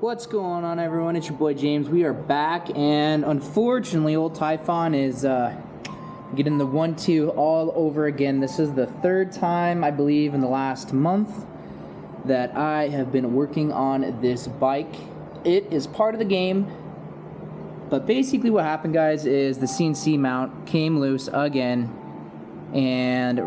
What's going on, everyone? It's your boy James. We are back, and unfortunately old Typhon is getting the 1-2 all over again. This is the third time, I believe, in the last month that I have been working on this bike. It is part of the game, but basically what happened, guys, is the CNC mount came loose again, and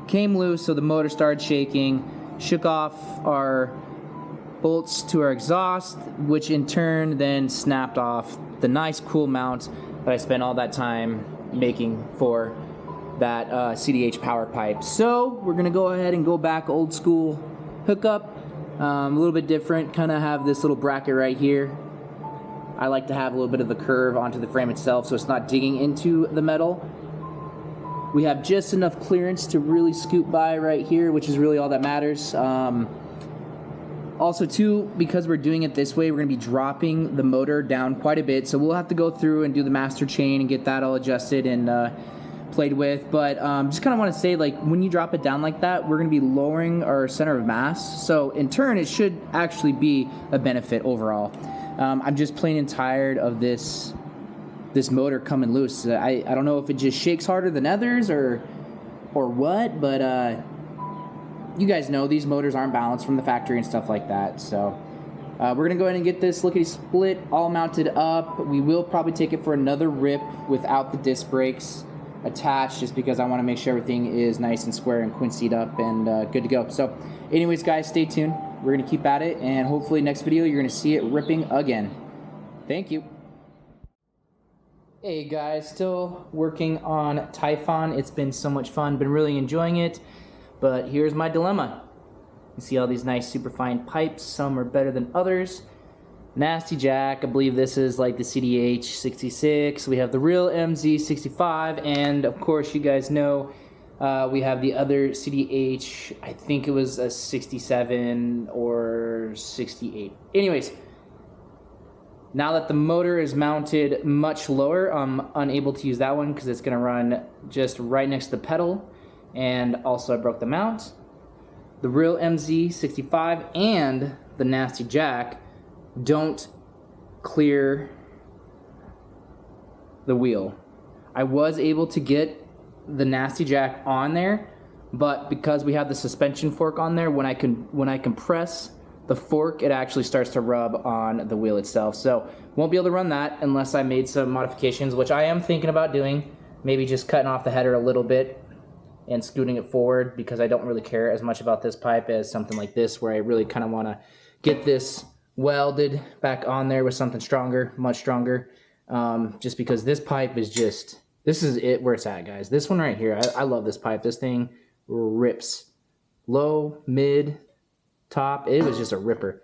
came loose, so the motor started shaking, shook off our bolts to our exhaust, which in turn then snapped off the nice cool mount that I spent all that time making for that CDH power pipe. So we're gonna go ahead and go back old school hookup, a little bit different. Kind of have this little bracket right here. I like to have a little bit of the curve onto the frame itself so it's not digging into the metal. We have just enough clearance to really scoot by right here, which is really all that matters. Also, too, because we're doing it this way, we're going to be dropping the motor down quite a bit, so we'll have to go through and do the master chain and get that all adjusted and played with. But just kind of want to say, like, when you drop it down like that, we're going to be lowering our center of mass, so in turn, it should actually be a benefit overall. I'm just plain and tired of this motor coming loose. I don't know if it just shakes harder than others or what, but you guys know these motors aren't balanced from the factory and stuff like that. So we're going to go ahead and get this lickety split all mounted up. We will probably take it for another rip without the disc brakes attached, just because I want to make sure everything is nice and square and quincied up and good to go. So anyways, guys, stay tuned. We're going to keep at it, and hopefully next video you're going to see it ripping again. Thank you. Hey guys, still working on Typhon. It's been so much fun, been really enjoying it. But here's my dilemma. You see all these nice superfine pipes. Some are better than others. Nasty jack. I believe this is like the CDH 66. We have the real MZ 65. And of course, you guys know we have the other CDH. I think it was a 67 or 68. Anyways, now that the motor is mounted much lower, I'm unable to use that one because it's going to run just right next to the pedal. And also I broke the mount. The real MZ65 and the nasty jack don't clear the wheel. I was able to get the nasty jack on there, but because we have the suspension fork on there, when I compress the fork, it actually starts to rub on the wheel itself. So won't be able to run that unless I made some modifications, which I am thinking about doing. Maybe just cutting off the header a little bit and scooting it forward, because I don't really care as much about this pipe as something like this, where I really kind of want to get this welded back on there with something stronger, much stronger, just because this pipe is just, this is it where it's at, guys. This one right here, I love this pipe. This thing rips. Low, mid, top, it was just a ripper.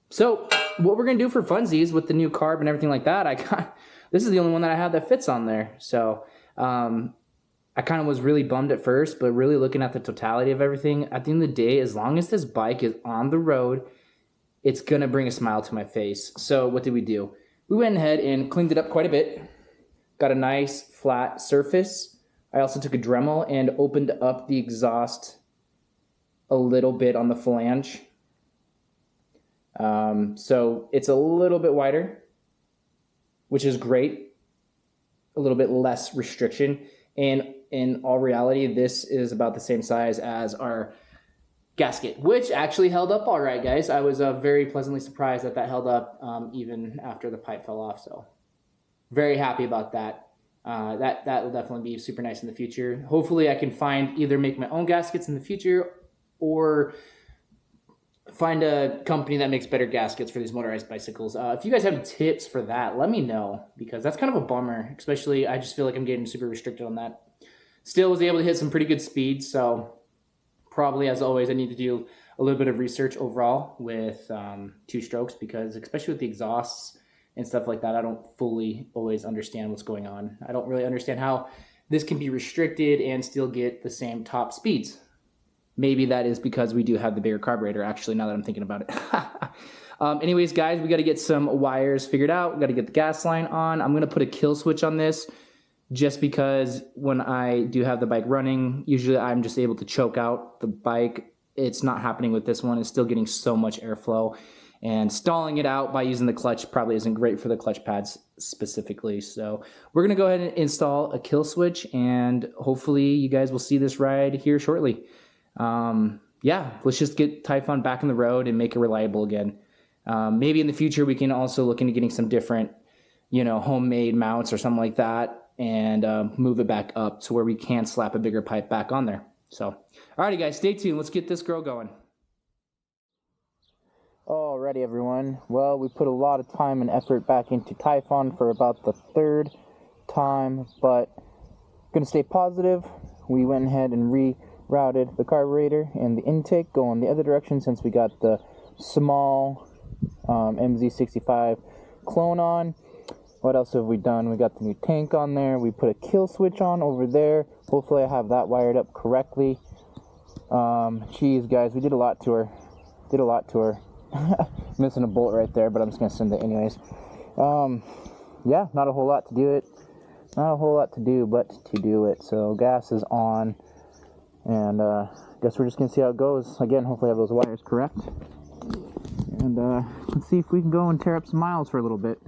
So what we're going to do for funsies with the new carb and everything like that, this is the only one that I have that fits on there. So I kind of was really bummed at first, but really looking at the totality of everything, at the end of the day, as long as this bike is on the road, it's going to bring a smile to my face. So what did we do? We went ahead and cleaned it up quite a bit. Got a nice flat surface. I also took a Dremel and opened up the exhaust a little bit on the flange. So it's a little bit wider, which is great. A little bit less restriction. And in all reality, this is about the same size as our gasket, which actually held up all right, guys. I was very pleasantly surprised that held up even after the pipe fell off. So very happy about that. That will definitely be super nice in the future. Hopefully I can either make my own gaskets in the future or find a company that makes better gaskets for these motorized bicycles. If you guys have tips for that, let me know, because that's kind of a bummer. Especially, I just feel like I'm getting super restricted on that. Still was able to hit some pretty good speeds, so probably, as always, I need to do a little bit of research overall with two strokes, because especially with the exhausts and stuff like that, I don't fully always understand what's going on. I don't really understand how this can be restricted and still get the same top speeds. Maybe that is because we do have the bigger carburetor, actually, now that I'm thinking about it. Anyways, guys, we got to get some wires figured out. We got to get the gas line on. I'm going to put a kill switch on this just because when I do have the bike running, usually I'm just able to choke out the bike. It's not happening with this one. It's still getting so much airflow. And stalling it out by using the clutch probably isn't great for the clutch pads specifically. So we're going to go ahead and install a kill switch, and hopefully you guys will see this ride here shortly. Yeah, let's just get Typhon back on the road and make it reliable again. Maybe in the future we can also look into getting some different, homemade mounts or something like that, and move it back up to where we can slap a bigger pipe back on there. So, alrighty guys, stay tuned. Let's get this girl going. Alrighty everyone, well, we put a lot of time and effort back into Typhon for about the third time, but gonna stay positive. We went ahead and rerouted the carburetor and the intake going the other direction, since we got the small MZ65 clone on. What else have we done? We got the new tank on there. We put a kill switch on over there. Hopefully I have that wired up correctly. Geez guys, we did a lot to her. Missing a bolt right there, but I'm just gonna send it anyways. Yeah, not a whole lot to do it. Not a whole lot to do, but to do it. So gas is on, and guess we're just gonna see how it goes. Again, hopefully I have those wires correct, and let's see if we can go and tear up some miles for a little bit.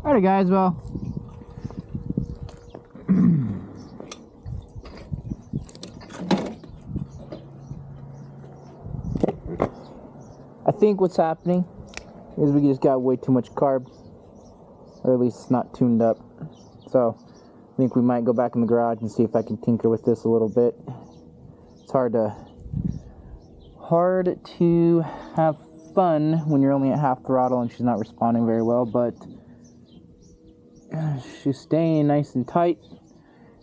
Alright guys, well, I think what's happening is we just got way too much carb, or at least it's not tuned up. So I think we might go back in the garage and see if I can tinker with this a little bit. It's hard to have fun when you're only at half throttle and she's not responding very well, but she's staying nice and tight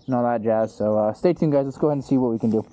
and all that jazz. So stay tuned guys, let's go ahead and see what we can do.